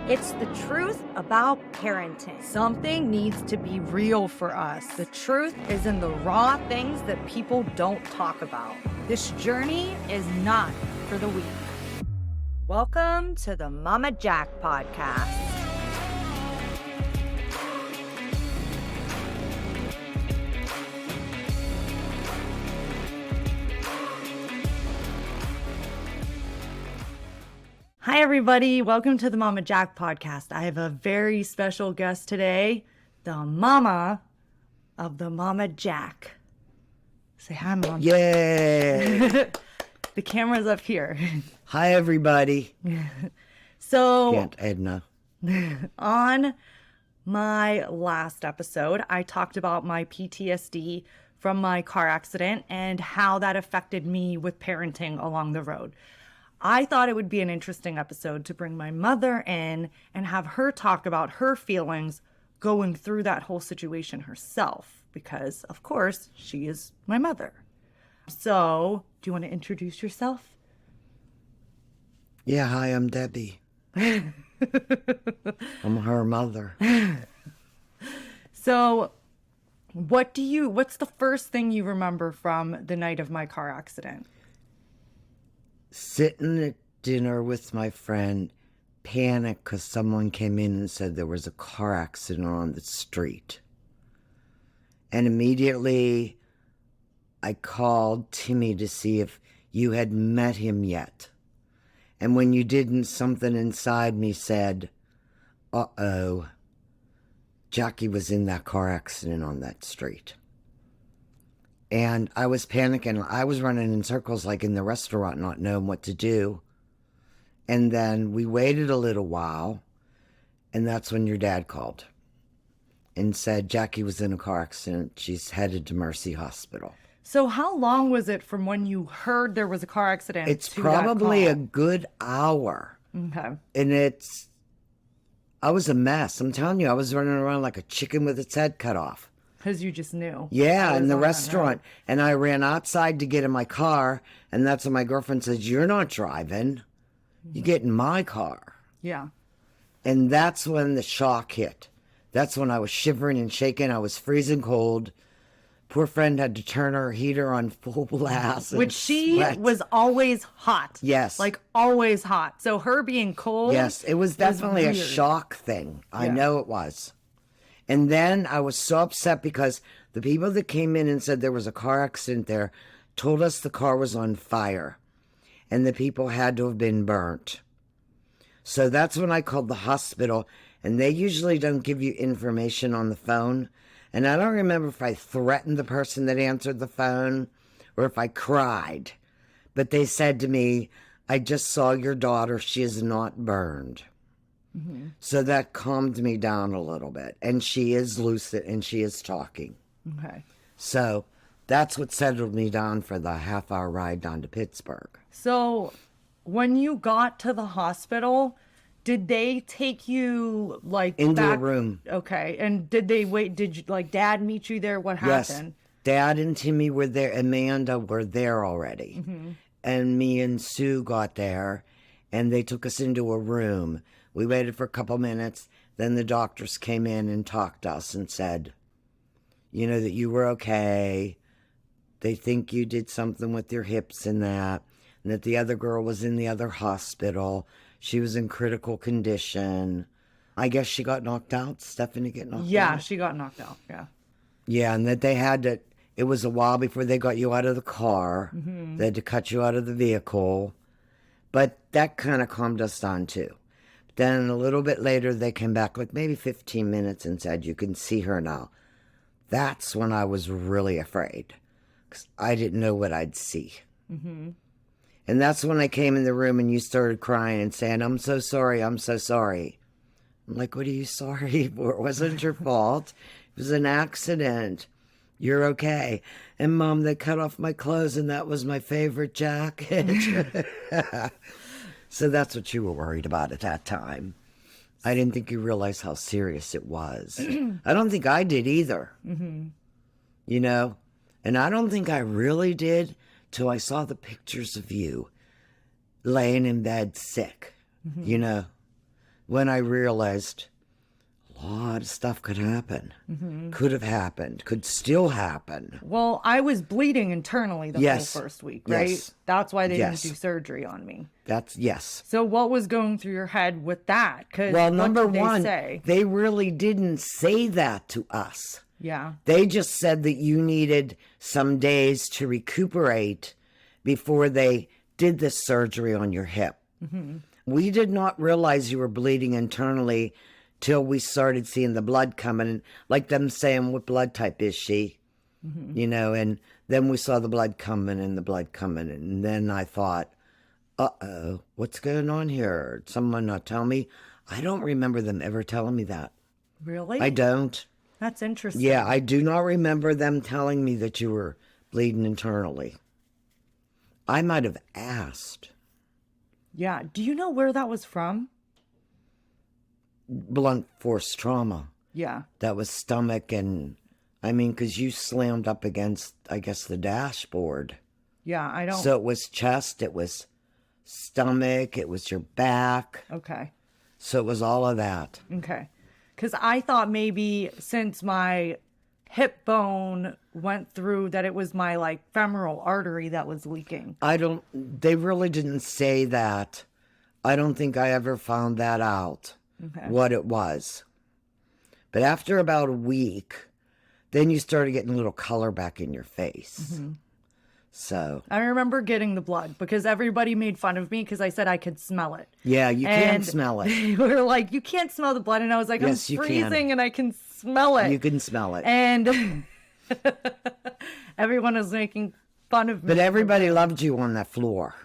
It's the truth about parenting. Something needs to be real for us. The truth is in the raw things that people don't talk about. This journey is not for the weak. Welcome to the Mama Jack podcast. Hi, everybody. Welcome to the Mama Jack podcast. I have a very special guest today, the mama of the Mama Jack. Say hi, Mom. Yay! The camera's up here. Hi, everybody. So, Aunt Edna. on my last episode, I talked about my PTSD from my car accident and how that affected me with parenting along the road. I thought it would be an interesting episode to bring my mother in and have her talk about her feelings going through that whole situation herself, because, of course, she is my mother. So, do you want to introduce yourself? Yeah, hi, I'm Debbie. I'm her mother. So, what's the first thing you remember from the night of my car accident? Sitting at dinner with my friend, panicked because someone came in and said there was a car accident on the street. And immediately I called Timmy to see if you had met him yet. And when you didn't, something inside me said, uh-oh, Jackie was in that car accident on that street. And I was panicking. I was running in circles like in the restaurant, not knowing what to do. And then we waited a little while, and that's when your dad called and said Jackie was in a car accident. She's headed to Mercy Hospital. So how long was it from when you heard there was a car accident It's to probably that a call? good hour. Okay. And I was a mess. I'm telling you, I was running around like a chicken with its head cut off. Because you just knew. Yeah, I in was the on that restaurant. And I ran outside to get in my car, and that's when my girlfriend says, "You're not driving. You get in my car." night. Yeah. And that's when the shock hit. That's when I was shivering and shaking. I was freezing cold. Poor friend had to turn her heater on full blast. and Which she sweat. was always hot. Yes. Like always hot. So her being cold. Yes, it was definitely a weird. shock thing. I Yeah. know it was. And then I was so upset because the people that came in and said there was a car accident there told us the car was on fire and the people had to have been burnt. So that's when I called the hospital, and they usually don't give you information on the phone. And I don't remember if I threatened the person that answered the phone or if I cried. But they said to me, "I just saw your daughter. She is not burned." Mm-hmm. So that calmed me down a little bit. And she is lucid and she is talking. Okay. So that's what settled me down for the half-hour ride down to Pittsburgh. So when you got to the hospital, did they take you like Into a back? room. Okay. And did they wait? Did you like dad meet you there? What happened? Yes. Dad and Timmy were there. Amanda were there already. Mm-hmm. And me and Sue got there, and they took us into a room. We waited for a couple minutes. Then the doctors came in and talked to us and said, you know, that you were okay. They think you did something with your hips and that the other girl was in the other hospital. She was in critical condition. I guess she got knocked out. Stephanie get knocked out? Yeah, she got knocked out. Yeah. Yeah, and that they had to, it was a while before they got you out of the car. Mm-hmm. They had to cut you out of the vehicle. But that kind of calmed us down too. Then a little bit later, they came back, like maybe 15 minutes, and said, "You can see her now." That's when I was really afraid, because I didn't know what I'd see. Mm-hmm. And that's when I came in the room and you started crying and saying, "I'm so sorry, I'm so sorry." I'm like, "What are you sorry for? It wasn't your fault. It was an accident. You're okay." And Mom, they cut off my clothes and that was my favorite jacket. So that's what you were worried about at that time. I didn't think you realized how serious it was. I don't think I did either. Mm-hmm. You know? And I don't think I really did till I saw the pictures of you laying in bed sick. You know? when I realized a lot of stuff could happen, could have happened, could still happen. Well, I was bleeding internally the Yes. whole first week, right? Yes. That's why they Yes. didn't do surgery on me. Yes. So what was going through your head with that? Because Well, what number did they one, say? they really didn't say that to us. Yeah. They just said that you needed some days to recuperate before they did the surgery on your hip. We did not realize you were bleeding internally till we started seeing the blood coming, like them saying, what blood type is she? You know, and then we saw the blood coming and the blood coming. And then I thought, uh-oh, what's going on here? Someone not tell me? I don't remember them ever telling me that. Really? I don't. That's interesting. Yeah, I do not remember them telling me that you were bleeding internally. I might have asked. Yeah. Do you know where that was from? Blunt force trauma. Yeah. That was stomach and, I mean, because you slammed up against, I guess, the dashboard. Yeah, I don't. So it was chest, it was stomach, it was your back. Okay. So it was all of that. Okay. Because I thought maybe since my hip bone went through that it was my like femoral artery that was leaking. They really didn't say that. I don't think I ever found that out, Okay. what it was. But after about a week, then you started getting a little color back in your face. So, I remember getting the blood because everybody made fun of me because I said I could smell it. yeah, you can And smell it. They were like, you can't smell the blood. And I was like, Yes, I'm you can. freezing and I can smell it. You can smell it. And everyone was making fun of me. But everybody loved you on that floor.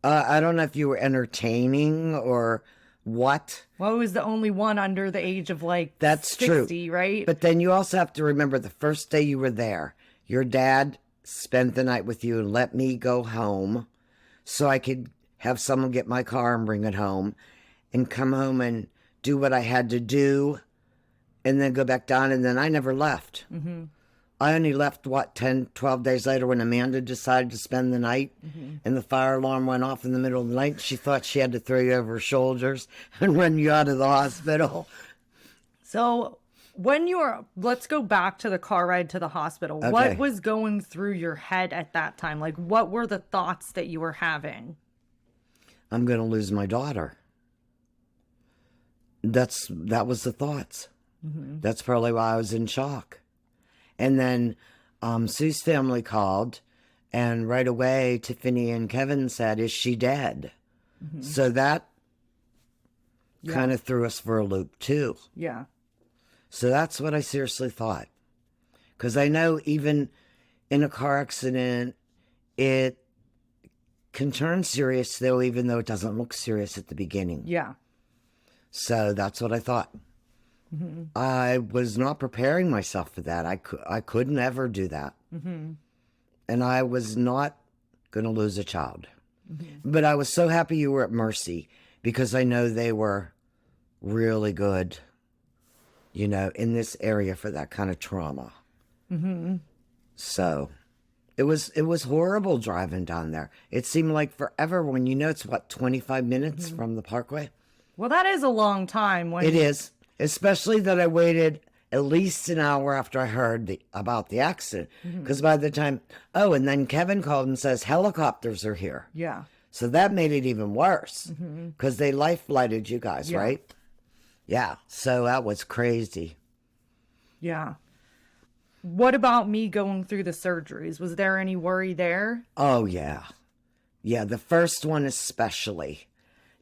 I don't know if you were entertaining or what. Well, I was the only one under the age of like That's 60, true. right? But then you also have to remember the first day you were there, your dad spent the night with you and let me go home so I could have someone get my car and bring it home and come home and do what I had to do and then go back down. And then I never left. I only left, 10, 12 days later when Amanda decided to spend the night and the fire alarm went off in the middle of the night. She thought she had to throw you over her shoulders and run you out of the hospital. So when you were, let's go back to the car ride to the hospital. Okay. What was going through your head at that time? Like, what were the thoughts that you were having? I'm going to lose my daughter. That was the thoughts. That's probably why I was in shock. And then Sue's family called, and right away Tiffany and Kevin said, "Is she dead?" So that kind of threw us for a loop too. Yeah. So that's what I seriously thought. Because I know even in a car accident, it can turn serious though, even though it doesn't look serious at the beginning. Yeah. So that's what I thought. I was not preparing myself for that. I couldn't ever do that. And I was not going to lose a child. But I was so happy you were at Mercy because I know they were really good, you know, in this area for that kind of trauma. So it was horrible driving down there. It seemed like forever when you know it's, 25 minutes from the parkway? Well, that is a long time. When It is, especially that I waited at least an hour after I heard about the accident. Because by the time, and then Kevin called and says helicopters are here. Yeah. So that made it even worse because they life flighted you guys, Yeah. right? Yeah. So that was crazy. Yeah. What about me going through the surgeries? Was there any worry there? Oh, yeah. Yeah, the first one especially,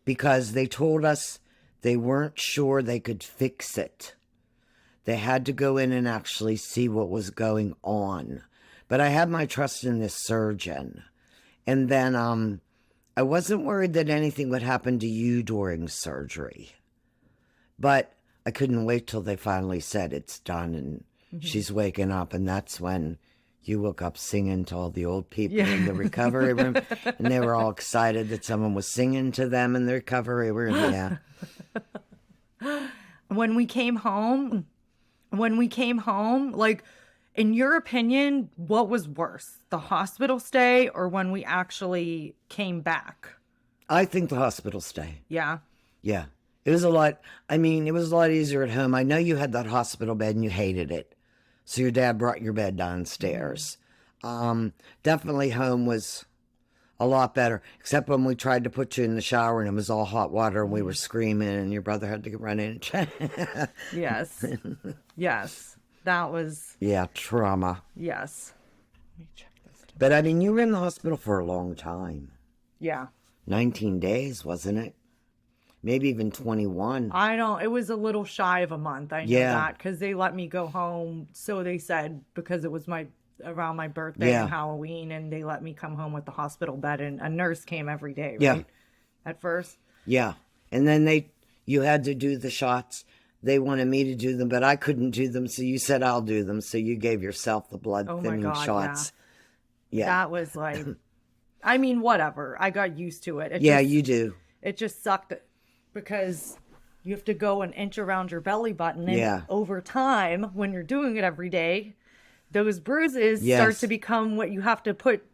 because they told us they weren't sure they could fix it. They had to go in and actually see what was going on. But I had my trust in this surgeon. And then I wasn't worried that anything would happen to you during surgery. But I couldn't wait till they finally said it's done and she's waking up. And that's when you woke up singing to all the old people in the recovery room. And they were all excited that someone was singing to them in the recovery room. Yeah. When we came home, like, in your opinion, what was worse, the hospital stay or when we actually came back? I think the hospital stay. Yeah. Yeah. It was a lot. I mean, it was a lot easier at home. I know you had that hospital bed and you hated it. So your dad brought your bed downstairs. Definitely home was a lot better, except when we tried to put you in the shower and it was all hot water and we were screaming and your brother had to run in and check. Yes. Yes. That was, Yeah, trauma. yes. Let me check this. But I mean, you were in the hospital for a long time. Yeah. 19 days, wasn't it? Maybe even 21. It was a little shy of a month. I know Yeah. that because they let me go home. So they said because it was around my birthday Yeah. and Halloween, and they let me come home with the hospital bed, and a nurse came every day, Yeah. right? At first. Yeah. And then you had to do the shots. They wanted me to do them, but I couldn't do them. So you said, I'll do them. So you gave yourself the blood Oh my thinning God, shots. Yeah. That was like, I mean, whatever. I got used to it. Yeah, you do. It just sucked because you have to go an inch around your belly button. And Yeah. over time, when you're doing it every day, those bruises start Yes. to become what you have to put.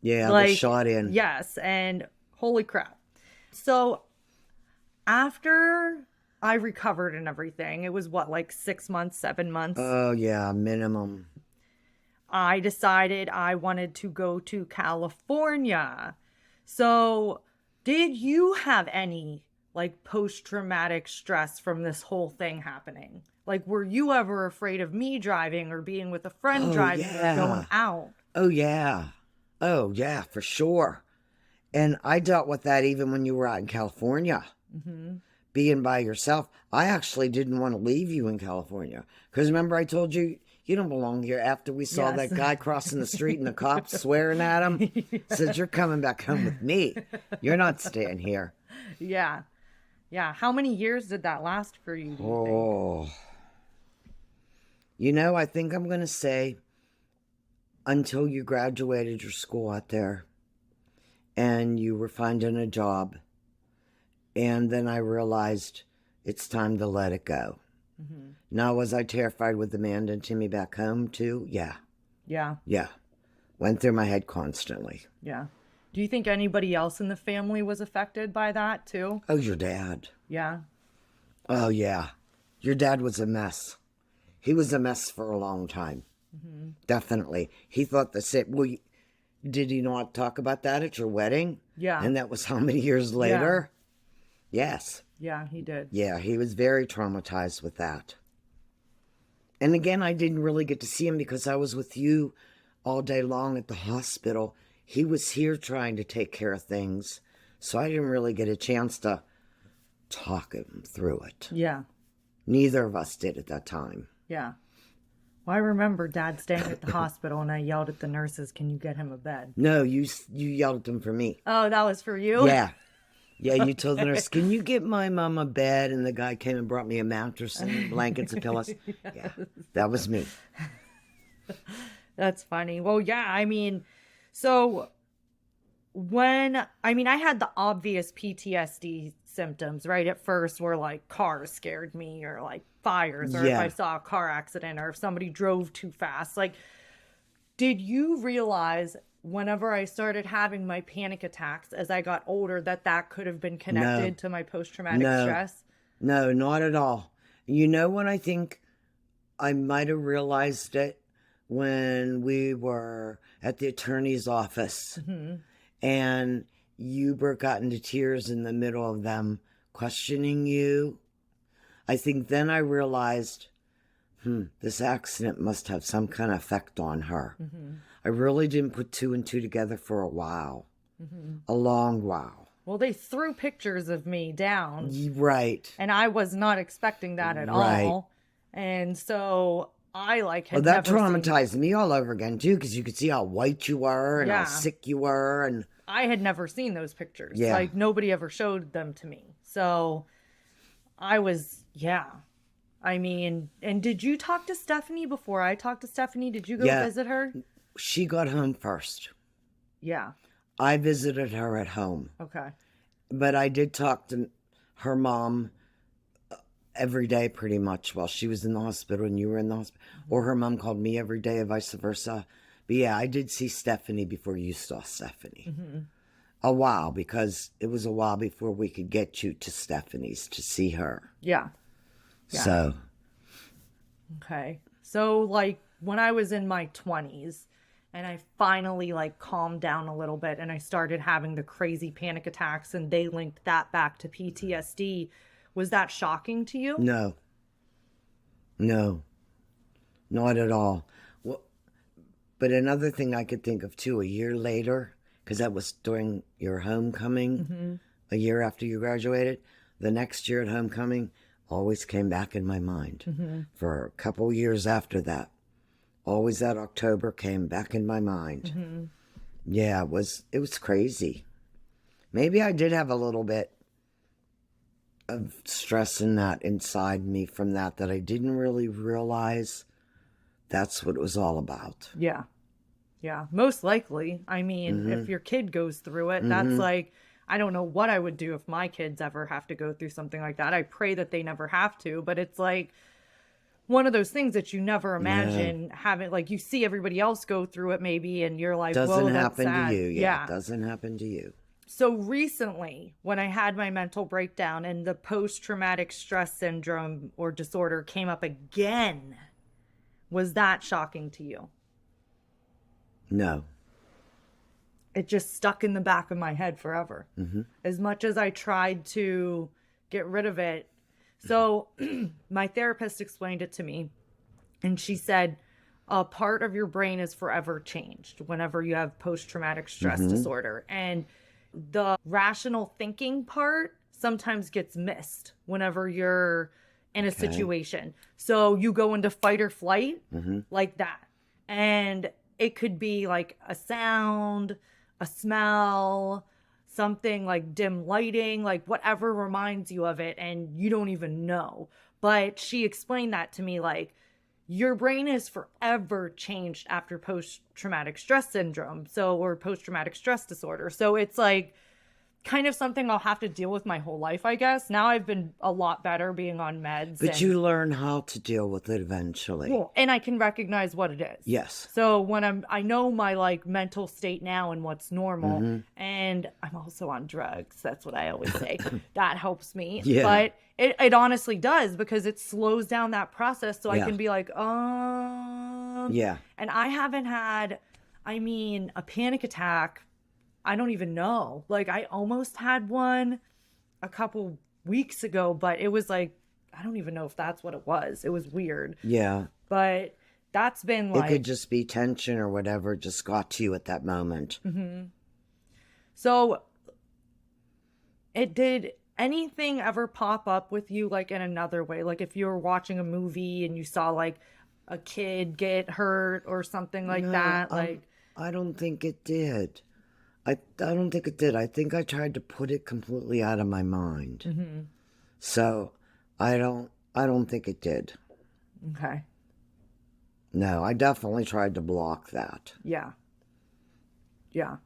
Yeah, Like, the shot in. Yes. And holy crap. So after I recovered and everything, it was what, like 6 months, 7 months. Oh, yeah, minimum. I decided I wanted to go to California. So, did you have any like post-traumatic stress from this whole thing happening? Like, were you ever afraid of me driving or being with a friend Oh, driving yeah. or going out? Oh, yeah. Oh, yeah, for sure. And I dealt with that even when you were out in California. Being by yourself. I actually didn't want to leave you in California. Because remember I told you, you don't belong here after we saw Yes. that guy crossing the street and the cops swearing at him. Said, you're coming back home with me. You're not staying here. Yeah. Yeah. How many years did that last for you, do you think? Oh. You know, I think I'm going to say until you graduated your school out there and you were finding a job. And then I realized it's time to let it go. Now, was I terrified with Amanda and Timmy back home too? Yeah. Yeah. Yeah. Went through my head constantly. Yeah. Do you think anybody else in the family was affected by that too? Oh, your dad. Yeah. Oh, yeah. Your dad was a mess. He was a mess for a long time. Definitely. He thought the same. Well, did he not talk about that at your wedding? Yeah. And that was how many years later? Yes. Yeah, he did. Yeah, he was very traumatized with that. And again, I didn't really get to see him because I was with you all day long at the hospital. He was here trying to take care of things. So I didn't really get a chance to talk him through it. Yeah. Neither of us did at that time. Yeah. Well, I remember Dad staying at the hospital and I yelled at the nurses, "Can you get him a bed?" No, you yelled at them for me. Oh, that was for you? Yeah. Yeah, you told the nurse, "Can you get my mom a bed?" And the guy came and brought me a mattress and blankets and pillows. Yeah, that was me. That's funny. Well, yeah, I mean, so I had the obvious PTSD symptoms, right? At first, where like cars scared me or like fires or if Yeah. I saw a car accident or if somebody drove too fast. Like, did you realize whenever I started having my panic attacks as I got older that could have been connected to my post-traumatic No. stress? No, not at all. You know when I think I might have realized it? When we were at the attorney's office and you broke out into tears in the middle of them questioning you. I think then I realized, this accident must have some kind of effect on her. I really didn't put two and two together for a while. A long while. Well, they threw pictures of me down. Right. And I was not expecting that at Right. all. And so I like Well, had that never seen, traumatized me all over again, too, because you could see how white you were and Yeah. how sick you were. And I had never seen those pictures. Yeah. Like nobody ever showed them to me. So I was, yeah. I mean, and did you talk to Stephanie before I talked to Stephanie? Did you go Yeah. visit her? she got home first. Yeah. I visited her at home. Okay. But I did talk to her mom every day pretty much while she was in the hospital and you were in the hospital. Or her mom called me every day and vice versa. But yeah, I did see Stephanie before you saw Stephanie. a while, because it was a while before we could get you to Stephanie's to see her. Yeah. Yeah. So, Okay. So, like, when I was in my 20s and I finally, like, calmed down a little bit and I started having the crazy panic attacks and they linked that back to PTSD, was that shocking to you? no, not at all. Well, but another thing I could think of too, a year later, because that was during your homecoming, a year after you graduated, the next year at homecoming always came back in my mind. For a couple years after that, always that October came back in my mind. Yeah, it was crazy. Maybe I did have a little bit of stress in that inside me from that I didn't really realize that's what it was all about. Yeah. Yeah. Most likely. I mean, if your kid goes through it, that's like, I don't know what I would do if my kids ever have to go through something like that. I pray that they never have to, but it's like one of those things that you never imagine having, like, you see everybody else go through it maybe, and you're like, whoa, Doesn't that's happen sad. to you. Yeah, it doesn't happen to you. So recently, when I had my mental breakdown and the post-traumatic stress syndrome or disorder came up again, was that shocking to you? No. It just stuck in the back of my head forever. As much as I tried to get rid of it. So my therapist explained it to me, and she said, a part of your brain is forever changed whenever you have post-traumatic stress disorder. And the rational thinking part sometimes gets missed whenever you're in a situation. So you go into fight or flight like that. And it could be like a sound, a smell, something like dim lighting, like whatever reminds you of it, and you don't even know. But she explained that to me, like, your brain is forever changed after post-traumatic stress syndrome, or post-traumatic stress disorder. So it's like kind of something I'll have to deal with my whole life, I guess. Now I've been a lot better being on meds. But you learn how to deal with it eventually. Well, and I can recognize what it is. Yes. So when I know my like mental state now and what's normal, and I'm also on drugs. That's what I always say. That helps me. Yeah. But it honestly does, because it slows down that process. So I Yeah. can be like, Yeah. And I haven't had, I mean, a panic attack. I don't even know. Like, I almost had one a couple weeks ago, but it was like, I don't even know if that's what it was. It was weird. Yeah. But that's been like, It could just be tension or whatever just got to you at that moment. so did anything ever pop up with you like in another way? Like if you were watching a movie and you saw like a kid get hurt or something like No, that? Like, I don't think it did. I don't think it did. I think I tried to put it completely out of my mind. So I don't think it did. okay. No, I definitely tried to block that. Yeah. Yeah.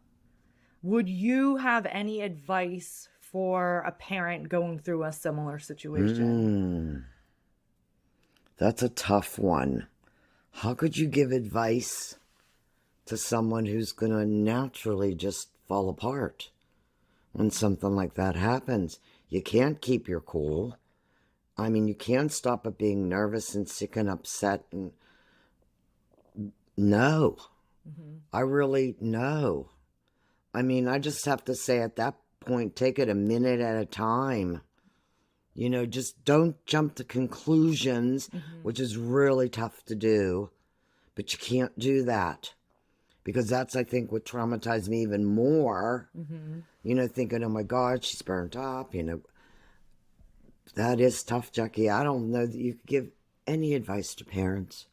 Would you have any advice for a parent going through a similar situation? That's a tough one. How could you give advice to someone who's going to naturally just fall apart when something like that happens? You can't keep your cool. I mean, you can't stop at being nervous and sick and upset. And no, I really no. I mean, I just have to say at that point, take it a minute at a time. You know, just don't jump to conclusions, which is really tough to do. But you can't do that. Because that's, I think, what traumatized me even more. You know, thinking, oh my God, she's burnt up. You know, that is tough, Jackie. I don't know that you could give any advice to parents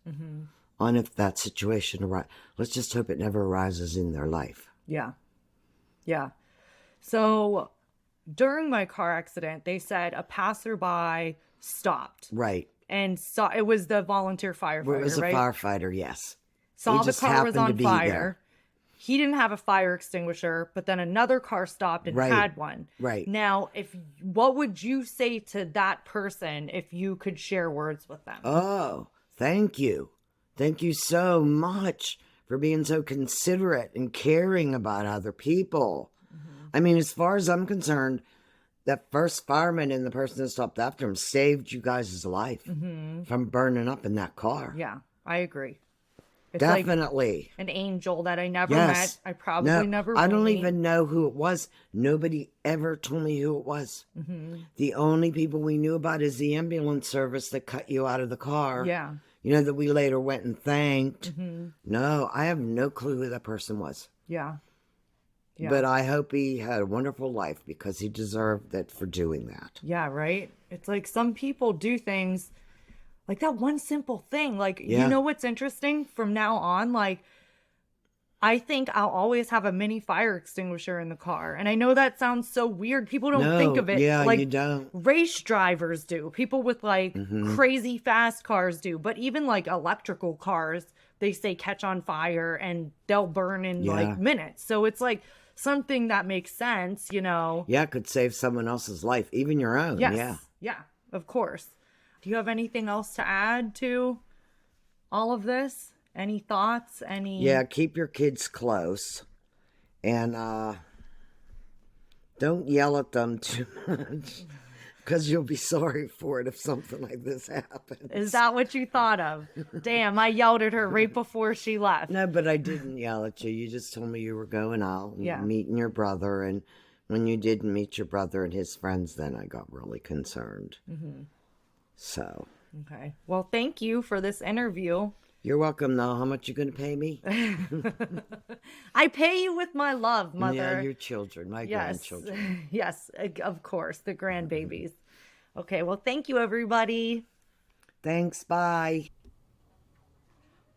on if that situation arises. Let's just hope it never arises in their life. Yeah. Yeah. So during my car accident, they said a passerby stopped Right. and saw it was the volunteer firefighter, It was a right? firefighter, yes. Saw He the just car was happened to on be fire. there. He didn't have a fire extinguisher, but then another car stopped and Right. had one. Right. Now, what would you say to that person if you could share words with them? Oh, thank you. Thank you so much for being so considerate and caring about other people. I mean, as far as I'm concerned, that first fireman and the person that stopped after him saved you guys' life from burning up in that car. Yeah, I agree. It's like Definitely. an angel that I never Yes. met. I probably No, never I will don't meet. even know who it was. Nobody ever told me who it was. The only people we knew about is the ambulance service that cut you out of the car. Yeah. You know, that we later went and thanked. No, I have no clue who that person was. Yeah. Yeah. But I hope he had a wonderful life because he deserved it for doing that. Yeah, right? It's like some people do things like that one simple thing. Like, Yeah. you know what's interesting from now on? Like, I think I'll always have a mini fire extinguisher in the car. And I know that sounds so weird. People don't think of it. Yeah, like you don't. race drivers do. People with like crazy fast cars do. But even like electrical cars, they say catch on fire and they'll burn in Yeah. like minutes. So it's like something that makes sense, you know. Yeah, it could save someone else's life, even your own. Yes. Yeah. Yeah, of course. Do you have anything else to add to all of this? Any thoughts? Any? Yeah, keep your kids close. And don't yell at them too much. Because you'll be sorry for it if something like this happens. Is that what you thought of? Damn, I yelled at her right before she left. No, but I didn't yell at you. You just told me you were going out and Yeah. meeting your brother. And when you didn't meet your brother and his friends, then I got really concerned. So, Okay. Well, thank you for this interview. you're welcome, though. How much you going to pay me? I pay you with my love, mother. Yeah, your children, my Yes. grandchildren. Yes, of course, the grandbabies. Okay, well, thank you, everybody. Thanks, bye.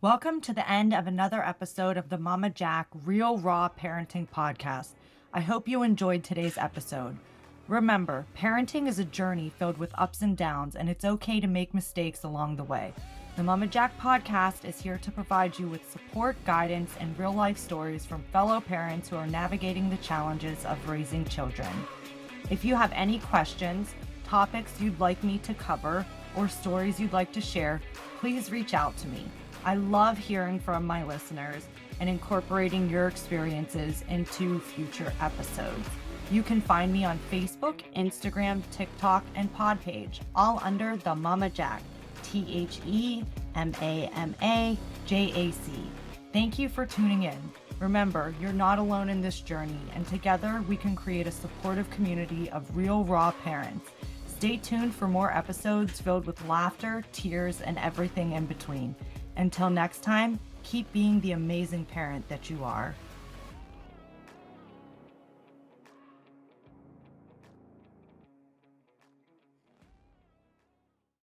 Welcome to the end of another episode of the Mama Jack Real Raw Parenting Podcast. I hope you enjoyed today's episode. Remember, parenting is a journey filled with ups and downs, and it's okay to make mistakes along the way. The Mama Jack Podcast is here to provide you with support, guidance, and real-life stories from fellow parents who are navigating the challenges of raising children. If you have any questions, topics you'd like me to cover, or stories you'd like to share, please reach out to me. I love hearing from my listeners and incorporating your experiences into future episodes. You can find me on Facebook, Instagram, TikTok, and Podpage, all under the Mama Jack, TheMamaJac. Thank you for tuning in. Remember, you're not alone in this journey, and together we can create a supportive community of real, raw parents. Stay tuned for more episodes filled with laughter, tears, and everything in between. Until next time, keep being the amazing parent that you are.